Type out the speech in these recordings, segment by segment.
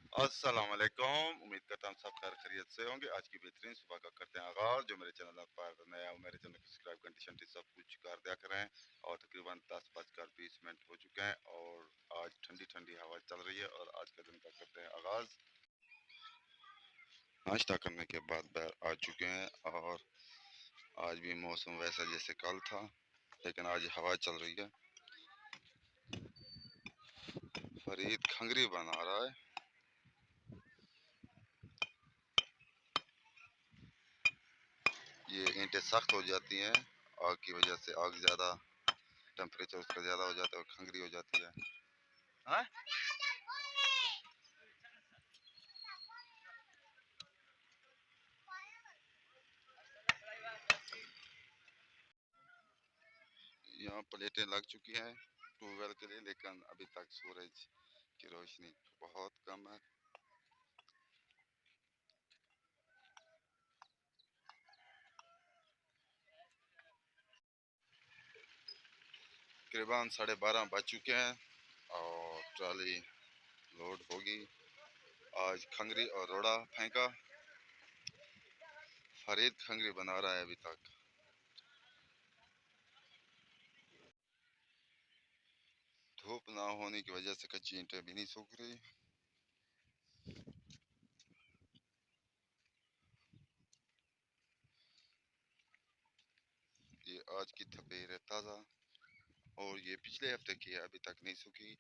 अस्सलाम वालेकुम। उम्मीद करता हूँ सब खैर खैरियत से होंगे। आज की बेहतरीन सुबह का करते हैं आगाज़। जो मेरे चैनल पर नया हो मेरे चैनल को सब्सक्राइब घंटी शंटी सब कुछ कर दिया करें। और तकरीबन 10:20 हो चुके हैं और आज ठंडी ठंडी हवा चल रही है और आज का दिन का करते हैं आगाज़। नाश्ता करने के बाद बाहर आ चुके हैं और आज भी मौसम वैसा जैसे कल था, लेकिन आज हवा चल रही है। फरीद खंगरी बना रहा है। ये ईंटें सख्त हो जाती हैं आग की वजह से। आग ज़्यादा टेम्परेचर उसका ज़्यादा हो जाता है और खंगरी हो जाती है। हाँ? यहाँ प्लेटें लग चुकी हैं ट्यूबवेल के लिए, लेकिन अभी तक सूरज की रोशनी बहुत कम है। तकरीबन 12:30 बज चुके हैं और ट्राली लोड होगी। आज खंगरी और रोड़ा फेंका। फरीद खंगरी बना रहा है अभी तक। धूप ना होने की वजह से कच्ची ईंटें भी नहीं सूख रही। ये आज की तपीर है ताज़ा और ये पिछले हफ्ते की है, अभी तक नहीं सूखी।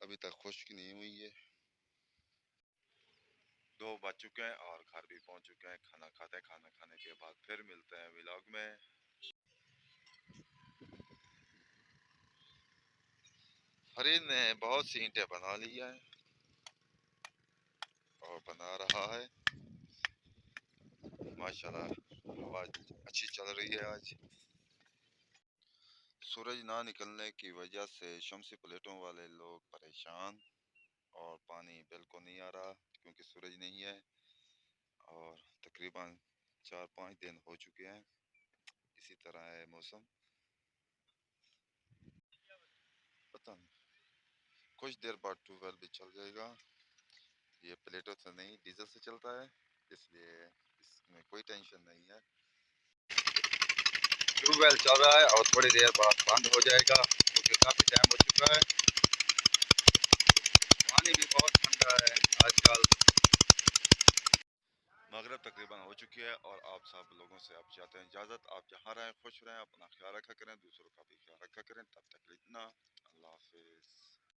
अभी तक खुश्क नहीं हुई है। 2 बज चुके हैं और घर भी पहुंच चुके हैं। खाना खाते हैं, खाना खाने के बाद फिर मिलते हैं व्लॉग में। फरीद ने बहुत सी ईंटें बना ली है और बना रहा है। माशाल्लाह हवा अच्छी चल रही है आज। सूरज ना निकलने की वजह से शमसी प्लेटों वाले लोग परेशान और पानी बिल्कुल नहीं आ रहा क्योंकि सूरज नहीं है। और तकरीबन 4-5 दिन हो चुके हैं, इसी तरह है मौसम। पता नहीं, कुछ देर बाद ट्यूबवेल भी चल जाएगा। ये प्लेटों से नहीं डीजल से चलता है, इसलिए इसमें कोई टेंशन नहीं है। ट्यूबवेल चल रहा है और थोड़ी देर बाद बंद हो जाएगा क्योंकि काफ़ी टाइम हो चुका है। पानी भी बहुत ठंडा है आजकल। मगरब तकरीबन हो चुकी है और आप सब लोगों से अब चाहते हैं इजाज़त। आप जहाँ रहें खुश रहें, अपना ख्याल रखा करें, दूसरों का भी ख्याल रखा करें। तब तक इतना, अल्लाह हाफिज़।